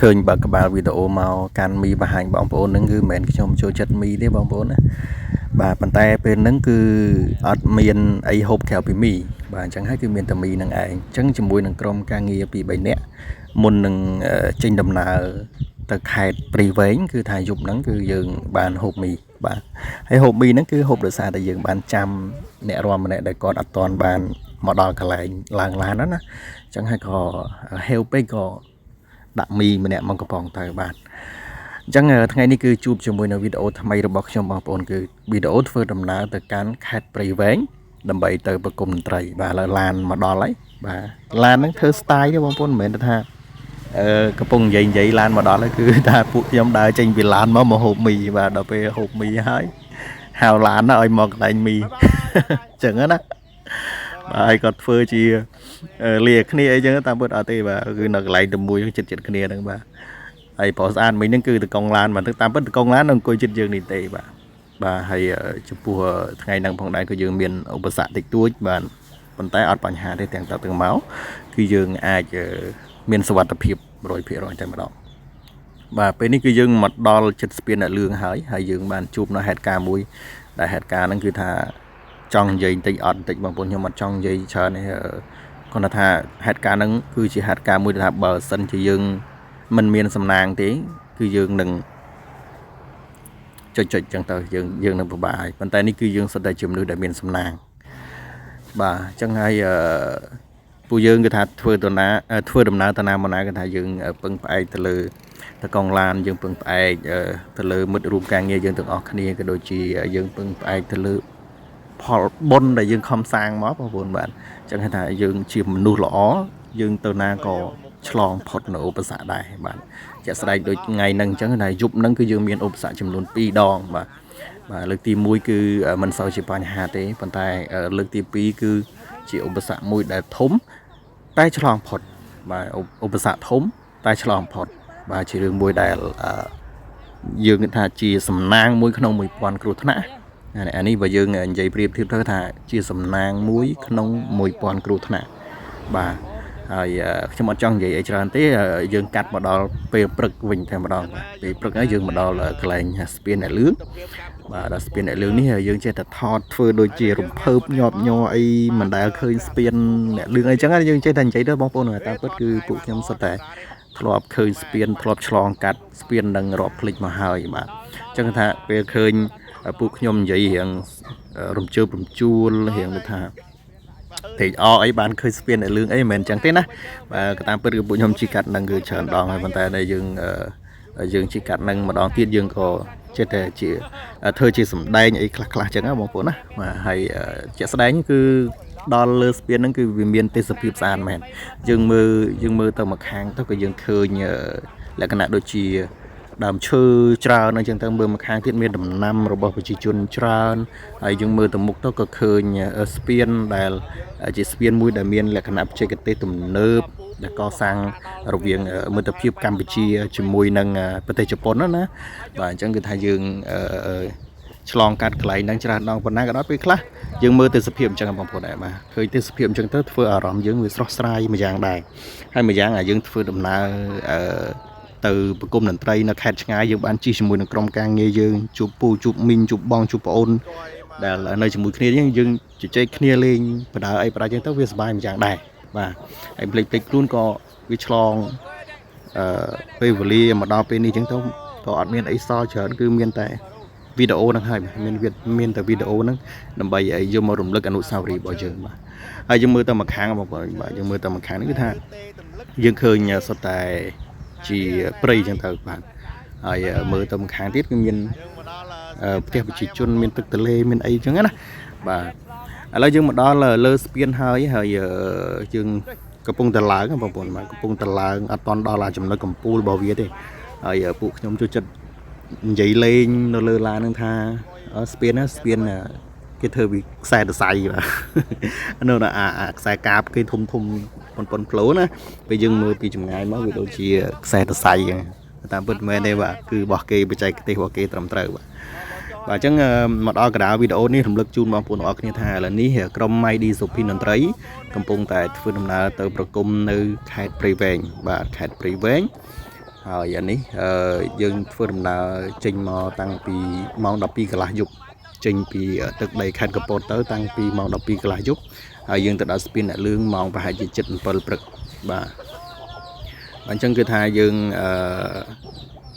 ឃើញបើក្បាលវីដេអូមកកាន់មីបង្ហាញបងប្អូនហ្នឹងគឺមិនមែនខ្ញុំចូលចិត្តមីទេបងប្អូនណាបាទប៉ុន្តែពេលហ្នឹងគឺអត់មានអីហូបក្រៅពីមីបាទអញ្ចឹងហើយគឺមានតែមីនឹងឯងអញ្ចឹងជាមួយនឹងក្រុមការងារពី3នាក់មុននឹងចេញដំណើរទៅខេត្តព្រៃវែងគឺថាយប់ហ្នឹងគឺយើងបានហូបមីបាទហើយហូបមីហ្នឹងគឺហូបដោយសារតែយើងបានចាំអ្នករាល់ម្នាក់ដែលគាត់អត់ទាន់បានមកដល់កន្លែងឡើងឡានណាអញ្ចឹងហើយក៏ហេវពេកក៏ដាក់មីម្នាក់មកកំប៉ុងទៅបាទអញ្ចឹងថ្ងៃនេះគឺជួបជាមួយនៅវីដេអូថ្មីរបស់ខ្ញុំបងប្អូនគឺវីដេអូធ្វើដំណើរទៅកាន់ខេត្តព្រៃវែងដើម្បីទៅប្រគំតន្ត្រីបាទឥឡូវឡានមកដល់ហើយបាទឡានហ្នឹងធ្វើ style ទេបងប្អូនមិនមែនថាកំពុងនិយាយឡានមកដល់ហើយគឺថាពួកខ្ញុំដើរចេញពីឡានមកហូបមីបាទដល់ពេលហូបមីហើយហៅឡានឲ្យមកកន្លែងមីអញ្ចឹងណាបាទហើយគាត់ធ្វើជាលាគ្នាអីចឹងតាមពិតអត់ទេបាទគឺនៅកន្លែងតែមួយចិត្តគ្នាហ្នឹងបាទហើយប្រុសស្អាតមិញហ្នឹងគឺតកងឡានបាទតាមពិតតកងឡាននៅអង្គុយចិត្តយើងនេះទេបាទហើយចំពោះថ្ងៃហ្នឹងផងដែរគឺយើងមានឧបសគ្គតិចតួចបាទប៉ុន្តែអត់បញ្ហាទេទាំងទៅទាំងមកគឺយើងអាចមានសុវត្ថិភាព 100% តែម្ដងបាទពេលនេះគឺយើងមកដល់ចិត្តស្ពានអ្នកលឿងហើយយើងបានជួបនៅហេតុការណ៍មួយដែលហេតុការណ៍ហ្នឹងគឺថាចង់និយាយបន្តិចអត់បន្តិចបងប្អូនខ្ញុំអត់ចង់និយាយច្រើនទេគាត់ថាហេតុការណ៍ហ្នឹងគឺជាហេតុការណ៍មួយថាបើសិនជាយើងមិនមានសំណាងទេគឺយើងនឹងចុចចឹងទៅយើងនឹងពិបាកហើយប៉ុន្តែនេះគឺយើងសុទ្ធតែជាមនុស្សដែលមានសំណាងបាទអញ្ចឹងហើយពួកយើងគឺថាធ្វើដំណើរទៅណាមកណាគឺថាយើងពឹងផ្អែកទៅលើតកងឡានយើងពឹងផ្អែកទៅលើមិត្តរួមការងារយើងទាំងអស់គ្នាក៏ដូចជាយើងពឹងផ្អែកទៅលើផលបុណ្យដែលយើងខំសាងមកបងប្អូនបាទអញ្ចឹងថាយើងជាមនុស្សល្អយើងទៅណាក៏ឆ្លងផុតនៅឧបសគ្គដែរបាទជាក់ស្ដែងដូចថ្ងៃហ្នឹងអញ្ចឹងថាយប់ហ្នឹងគឺយើងមានឧបសគ្គចំនួន2ដងបាទលើកទី1គឺមិនសូវជាបញ្ហាទេប៉ុន្តែលើកទី2គឺជាឧបសគ្គមួយដែលធំតែឆ្លងផុតបាទឧបសគ្គធំតែឆ្លងផុតបាទជារឿងមួយដែលយើងគិតថាជាសំណាងមួយក្នុង1000គ្រោះថ្នាក់អានេះបើយើងនិយាយប្រៀបធៀបទៅថាជាសំណាងមួយក្នុង1000គ្រោះថ្នាក់បាទហើយខ្ញុំអត់ចង់និយាយអីច្រើនទេយើងកាត់មកដល់ពេលព្រឹកវិញតែម្ដងពេលព្រឹកហើយយើងមកដល់កន្លែងស្ពានអ្នកលឿងបាទដល់ស្ពានអ្នកលឿងនេះយើងចេះតែថតធ្វើដូចជារំភើបញាប់ញ័រអីមិនដែលឃើញស្ពានអ្នកលឿងអីចឹងយើងចេះតែនិយាយទៅបងប្អូនតាមពិតគឺពួកខ្ញុំសុទ្ធតែធ្លាប់ឃើញស្ពានធ្លាប់ឆ្លងកាត់ស្ពាននឹងរាប់ភ្លេចមកហើយបាទអញ្ចឹងថាពេលឃើញពួកខ្ញុំនិយាយរៀងរំជើបរំជួលរៀងថាតែអីបានឃើញស្ពានអ្នកលឿងអីមិនមែនអញ្ចឹងទេណាបាទតាមពិតគឺពួកខ្ញុំជីកាត់នឹងគឺច្រើនដងហើយប៉ុន្តែដែលយើងជីកាត់នឹងម្ដងទៀតយើងក៏ចិត្តតែជាធ្វើជាសម្ដែងអីខ្លះៗអញ្ចឹងណាបងប្អូនណាបាទហើយជាក់ស្ដែងគឺដល់លើស្ពានហ្នឹងគឺវាមានទេសភាពស្អាតមែនយើងមើលទៅមកខាងទៅក៏យើងឃើញលក្ខណៈដូចជាដើមឈើច្រើនអញ្ចឹងទៅមើលមកខាងទៀតមានដំណាំរបស់ប្រជាជនច្រើនហើយយើងមើលទៅមុខទៅក៏ឃើញស្ពានដែលជាស្ពានមួយដែលមានលក្ខណៈបច្ចេកទេសទំនើបដែលកសាងរវាងមិត្តភាពកម្ពុជាជាមួយនឹងប្រទេសជប៉ុនណាបាទអញ្ចឹងគឺថាយើងឆ្លងកាត់កន្លែងហ្នឹងច្រើនដងប៉ុណ្ណាក៏ដល់ពេលខ្លះយើងមើលទេសភាពអញ្ចឹងបងប្អូនដែរបាទឃើញទេសភាពអញ្ចឹងទៅធ្វើអារម្មណ៍យើងវាស្រស់ស្រាយមួយយ៉ាងដែរហើយមួយយ៉ាងយើងធ្វើដំណើរទៅប្រគំតន្ត្រីនៅខេត្តឆ្ងាយយើងបានជិះជាមួយនឹងក្រុមការងារយើងជួបពូជួបមីងជួបបងជួបប្អូនដែលនៅជាមួយគ្នាយើងជជែកគ្នាលេងបដើអីបដើអញ្ចឹងទៅវាសប្បាយមួយយ៉ាងដែរបាទហើយភ្លេចខ្លួនក៏វាឆ្លងពេលវេលាមកដល់ពេលនេះអញ្ចឹងទៅក៏អត់មានអីសល់ច្រើនគឺមានតែវីដេអូហ្នឹងហើយមានតែវីដេអូហ្នឹងដើម្បីយកមករំលឹកអនុស្សាវរីយ៍របស់យើងបាទហើយយើងមើលទៅមកខាងបងប្អូនបាទយើងមើលទៅមកខាងនេះគឺថាយើងឃើញសុទ្ធតែជាព្រៃអញ្ចឹងទៅបាទហើយមើលទៅម្ខាងទៀតគឺមានផ្ទះប្រជាជនមានទឹកទន្លេមានអីអញ្ចឹងណាបាទឥឡូវយើងមកដល់លើស្ពានហើយយើងកំពុងតែឡើងបងប្អូនបាទកំពុងតែឡើងអត់តន់ដល់ចំណុចកំពូលរបស់វាទេហើយពួកខ្ញុំចូលចិត្តនិយាយលេងនៅលើឡានហ្នឹងថាស្ពានគេធ្វើពីខ្សែតសៃបាទនៅអាខ្សែកាបគេធំប៉ុនផ្លូណាពេលយើងមើលពីចម្ងាយមកវាដូចជាខ្សែតសៃតាមពិតមែនទេបាទគឺរបស់គេបច្ចេកទេសរបស់គេត្រឹមត្រូវបាទអញ្ចឹងមកដល់កណ្ដាលវីដេអូនេះរំលឹកជូនបងប្អូនទាំងអស់គ្នាថាឥឡូវនេះក្រុម MyD សុភិនតន្ត្រីកំពុងតែធ្វើដំណើរទៅប្រគំនៅខេត្តព្រៃវែងបាទខេត្តព្រៃវែង ហើយអានេះយើងធ្វើដំណើរចេញមកតាំងពីម៉ោង 12 កន្លះយប់ចេញពីទឹកដីខេត្តកំពតទៅតាំងពីម៉ោង 12 កន្លះយប់ហើយយើងទៅដល់ស្ពានអ្នកលឿងម៉ោងប្រហែលជា 7 ព្រឹកបាទអញ្ចឹងគឺថាយើង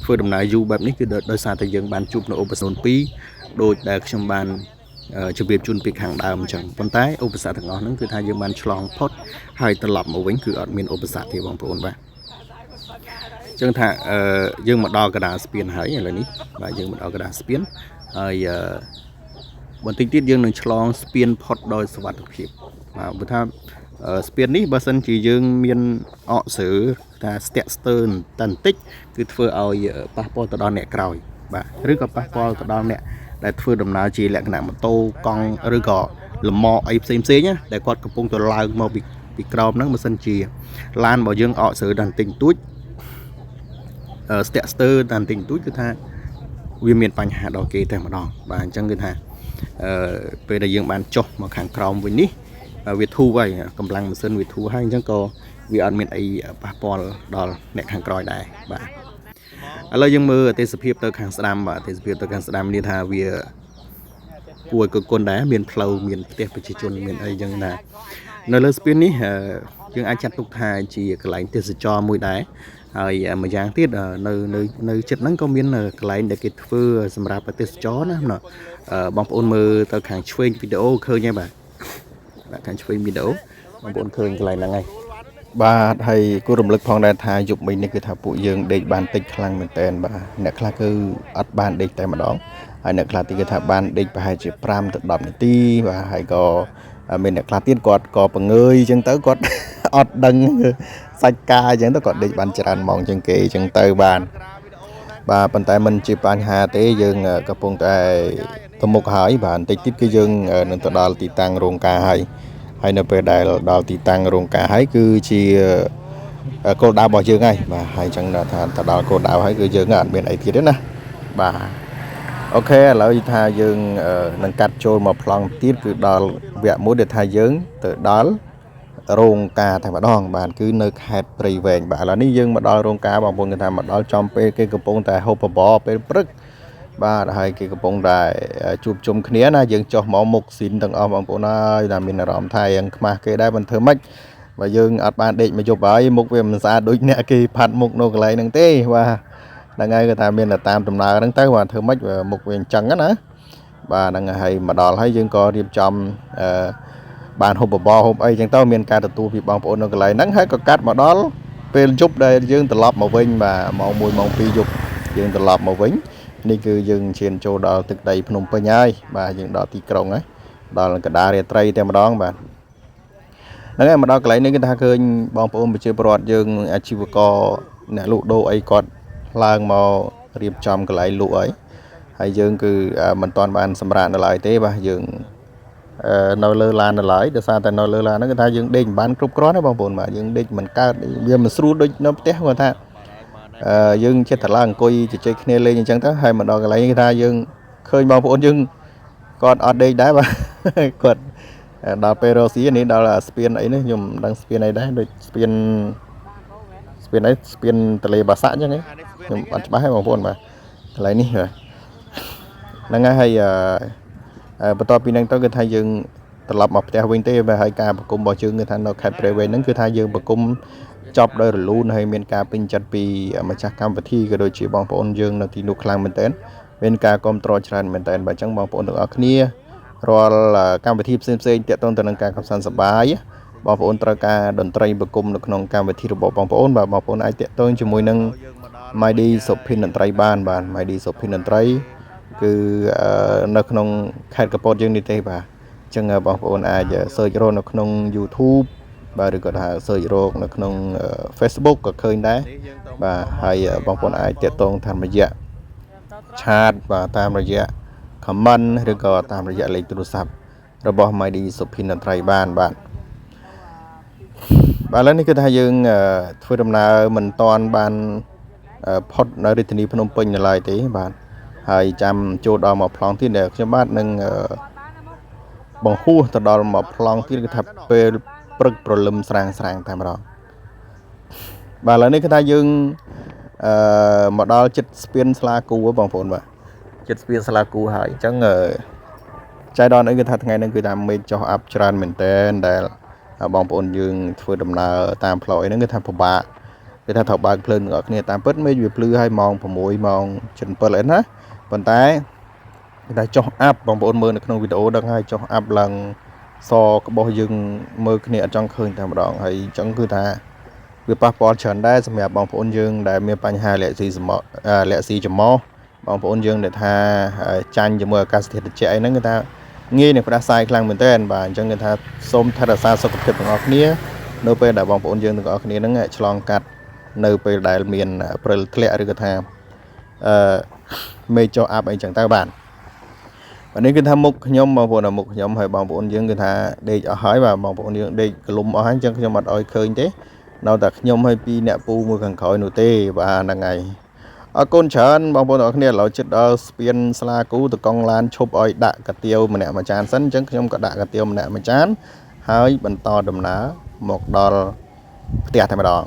ធ្វើដំណើរយូរបែបនេះគឺដោយសារតែយើងបានជួបនៅឧបសគ្គ2ដូចដែលខ្ញុំបានជម្រាបជូនពីខាងដើមអញ្ចឹងប៉ុន្តែឧបសគ្គទាំងអស់ហ្នឹងគឺថាយើងបានឆ្លងផុតហើយត្រឡប់មកវិញគឺអត់មានឧបសគ្គទេបងប្អូនបាទអញ្ចឹងថាយើងមកដល់កណ្ដាលស្ពានហើយឥឡូវនេះបាទយើងមកដល់កណ្ដាលស្ពានហើយបន្តិចទៀតយើងនឹងឆ្លងស្ពានផុតដោយសុវត្ថិភាពបាទព្រោះថាស្ពាននេះបើសិនជាយើងមានអកស្រើថាស្ទាក់ស្ទើរតែបន្តិចគឺធ្វើឲ្យប៉ះពាល់ទៅដល់អ្នកក្រោយបាទឬក៏ប៉ះពាល់ទៅដល់អ្នកដែលធ្វើដំណើរជាលក្ខណៈម៉ូតូកង់ឬក៏លំអអីផ្សេងណាដែលគាត់កំពុងទៅឡើងមកពីក្រោមហ្នឹងបើសិនជាឡានរបស់យើងអកស្រើតែបន្តិចតួចស្ទាក់ស្ទើរតែបន្តិចតួចគឺថាវាមានបញ្ហាដល់គេតែម្ដងបាទអញ្ចឹងគឺថាពេលដែលយើងបានចុះមកខាងក្រោមវិញនេះវាធូរហើយកម្លាំងម៉ាស៊ីនវាធូរហើយអញ្ចឹងក៏វាអត់មានអីប៉ះពាល់ដល់អ្នកខាងក្រោយដែរបាទឥឡូវយើងមើលទេសភាពទៅខាងស្ដាំបាទទេសភាពទៅខាងស្ដាំនេះថាវាគួរឲ្យគយគន់ដែរមានផ្លូវមានផ្ទះប្រជាជនមានអីចឹងណានៅលើស្ពាននេះយើងអាចចាត់ទុកថាជាកន្លែងទេសចរមួយដែរហើយមួយយ៉ាងទៀតនៅចិត្តហ្នឹងក៏មានកន្លែងដែលគេធ្វើសម្រាប់ទេសចរណាបងប្អូនមើលទៅខាងឆ្វេងវីដេអូឃើញហើយបាទខាងឆ្វេងវីដេអូបងប្អូនឃើញកន្លែងហ្នឹងហើយបាទហើយគួររំលឹកផងដែរថាយប់មិញនេះគឺថាពួកយើងដេកបានតិចខ្លាំងមែនតើបាទអ្នកខ្លះគឺអត់បានដេកតែម្ដងហើយអ្នកខ្លះទៀតគឺថាបានដេកប្រហែលជា5 ទៅ 10 នាទីបាទហើយក៏មានអ្នកខ្លះទៀតគាត់ក៏បង្ងើយអញ្ចឹងទៅគាត់អត់ដឹងសាច់ការអញ្ចឹងទៅគាត់ដេកបានច្រើនម៉ោងជាងគេអញ្ចឹងទៅបាទប៉ុន្តែមិនជាបញ្ហាទេយើងកំពុងតែទៅមុខហើយបាទបន្តិចទៀតគឺយើងនឹងទៅដល់ទីតាំងរោងការហើយនៅពេលដែលដល់ទីតាំងរោងការហើយគឺជាគោលដៅរបស់យើងហើយបាទហើយអញ្ចឹងថាទៅដល់គោលដៅហើយគឺយើងអត់មានអីទៀតទេណាបាទអូខេឥឡូវថាយើងនឹងកាត់ចូលមកប្លង់ទៀតគឺដល់វគ្គមួយដែលថាយើងទៅដល់រោងការតែម្ដងបាទគឺនៅខេត្តព្រៃវែងបាទឥឡូវនេះយើងមកដល់រោងការបងប្អូនគេថាមកដល់ចំពេលគេកំពុងតែហូបបបរពេលព្រឹកបាទហើយគេកំពុងតែជួបជុំគ្នាណាយើងចុះមកមុខស៊ីនទាំងអស់បងប្អូនហើយតែមានអារម្មណ៍ថាយ៉ាងខ្មាស់គេដែរមិនធ្វើម៉េចបើយើងអត់បានដេកមកយប់ហើយមុខវាមិនស្អាតដូចអ្នកគេផាត់មុខនៅកន្លែងហ្នឹងទេបាទហ្នឹងហើយគឺថាមានតែតាមដំណើរហ្នឹងទៅបាទធ្វើម៉េចមុខវាអញ្ចឹងណាបាទហ្នឹងហើយមកដល់ហើយយើងក៏រៀបចំបានហូបបបរហូបអីចឹងទៅមានការទទួលពីបងប្អូននៅកន្លែងហ្នឹងហើយក៏កាត់មកដល់ពេលយប់ដែលយើងត្រឡប់មកវិញបាទម៉ោង 1 ម៉ោង 2 យប់យើងត្រឡប់មកវិញនេះគឺយើងឈានចូលដល់ទឹកដីភ្នំពេញហើយបាទយើងដល់ទីក្រុងហើយដល់កណ្ដាលរាត្រីតែម្ដងបាទហ្នឹងហើយមកដល់កន្លែងនេះគឺថាឃើញបងប្អូនប្រជាពលរដ្ឋយើងអាជីវករអ្នកលក់ដូរអីគាត់ឡើងមករៀបចំកន្លែងលក់ហើយយើងគឺមិនទាន់បានសម្រាប់នៅឡើយទេបាទយើងនៅលើឡាននៅឡើយដោយសារតែនៅលើឡានហ្នឹងគឺថាយើងដេកមិនបានគ្រប់គ្រាន់ទេបងប្អូនបាទយើងដេកមិនកើតវាមិនស្រួលដូចនៅផ្ទះគាត់ថាយើងចិត្តតែឡើងអង្គុយជជែកគ្នាលេងអញ្ចឹងទៅហើយមកដល់កន្លែងនេះថាយើងឃើញបងប្អូនយើងគាត់អត់ដេកដែរបាទគាត់ដល់ពេលរស់ស៊ីនេះដល់ស្ពានអីនេះខ្ញុំមិនដឹងស្ពានអីដែរដូចស្ពានអីស្ពានទន្លេបាសាក់អញ្ចឹងខ្ញុំអត់ច្បាស់ទេបងប្អូនបាទកន្លែងនេះហ្នឹងហើយបន្ទាប់ពីហ្នឹងទៅគឺថាយើងត្រឡប់មកផ្ទះវិញទេបាទហើយការប្រគំរបស់យើងគឺថានៅខេត្តព្រៃវែងហ្នឹងគឺថាយើងប្រគំចប់ដោយរលូនហើយមានការពេញចិត្តពីម្ចាស់កម្មវិធីក៏ដូចជាបងប្អូនយើងនៅទីនោះខ្លាំងមែនទែនមានការគាំទ្រច្រើនមែនទែនបាទអញ្ចឹងបងប្អូនទាំងអស់គ្នារាល់កម្មវិធីផ្សេងៗទាក់ទងទៅនឹងការកំសាន្តសប្បាយបងប្អូនត្រូវការតន្ត្រីប្រគំនៅក្នុងកម្មវិធីរបស់បងប្អូនបាទបងប្អូនអាចទាក់ទងជាមួយនឹង Mighty សុភិនតន្ត្រីបានបាទ Mighty សុភិនតន្ត្រីគឺនៅក្នុងខេត្តកំពតយើងនេះទេបាទអញ្ចឹងបងប្អូនអាច search រកនៅក្នុង YouTube បាទឬក៏ថា search រកនៅក្នុង Facebook ក៏ឃើញដែរបាទហើយបងប្អូនអាចទាក់ទងតាមរយៈ chat បាទតាមរយៈ comment ឬក៏តាមរយៈលេខទូរស័ព្ទរបស់ Mighty សុភិនតន្ត្រីបានបាទឥឡូវនេះគឺថាយើងធ្វើដំណើរមិនតាន់បានផុតនៅរាជធានីភ្នំពេញនៅឡើយទេបាទហើយចាំចូលដល់មកប្លង់ទៀតដែលខ្ញុំបាទនឹងបង្ហោះទៅដល់មកប្លង់ទៀតគឺថាពេលព្រឹកព្រលឹមស្រាងតែម្ដងបាទឥឡូវនេះគឺថាយើង មកដល់ចិត្តស្ពានស្លាគូបងប្អូនបាទចិត្តស្ពានស្លាគូហើយអញ្ចឹងចៃដនអីគឺថាថ្ងៃហ្នឹងគឺថាមេឃចុះអាប់ច្រើនមែនតើដែលបងប្អូនយើងធ្វើដំណើរតាមផ្លូវអីហ្នឹងគឺថាពិបាកគឺថាត្រូវបើកភ្លើងទាំងអស់គ្នាតាមពិតមេឃវាភ្លឺឲ្យម៉ោង6ម៉ោង7អីណាប៉ុន្តែគឺថាចុះអាប់បងប្អូនមើលនៅក្នុងវីដេអូដឹងហើយចុះអាប់ឡើងសក្បោះយើងមើលគ្នាអត់ចង់ឃើញតែម្ដងហើយអញ្ចឹងគឺថាវាប៉ះពាល់ច្រើនដែរសម្រាប់បងប្អូនយើងដែលមានបញ្ហាលាក់ស៊ីច្រមុះបងប្អូនយើងដែលថាចាញ់ជាមួយអាកាសធាតុត្រជាក់អីហ្នឹងគឺថាងាយនឹងផ្ដាសាយខ្លាំងមែនទែនបាទអញ្ចឹងគឺថាសូមថែរក្សាសុខភាពទាំងអស់គ្នានៅពេលដែលបងប្អូនយើងទាំងអស់គ្នាហ្នឹងឆ្លងកាត់នៅពេលដែលមានព្រិលធ្លាក់ឬក៏ថាមេឃចុះអាប់អីចឹងទៅបាទនេះគឺថាមុខខ្ញុំបងប្អូនមុខខ្ញុំហើយបងប្អូនយើងគឺថាដេកអស់ហើយបាទបងប្អូនយើងដេកក្លុំអស់ហើយអញ្ចឹងខ្ញុំអត់ឲ្យឃើញទេនៅតែខ្ញុំហើយពីអ្នកពូមួយខាងក្រោយនោះទេបាទហ្នឹងហើយអរគុណច្រើនបងប្អូនទាំងអស់គ្នាឥឡូវចិត្តដល់ស្ពានស្លាគូតកង់ឡានឈប់ឲ្យដាក់កាទៀវម្នាក់មួយចានសិនអញ្ចឹងខ្ញុំក៏ដាក់កាទៀវម្នាក់មួយចានហើយបន្តដំណើរមកដល់ផ្ទះតែម្ដង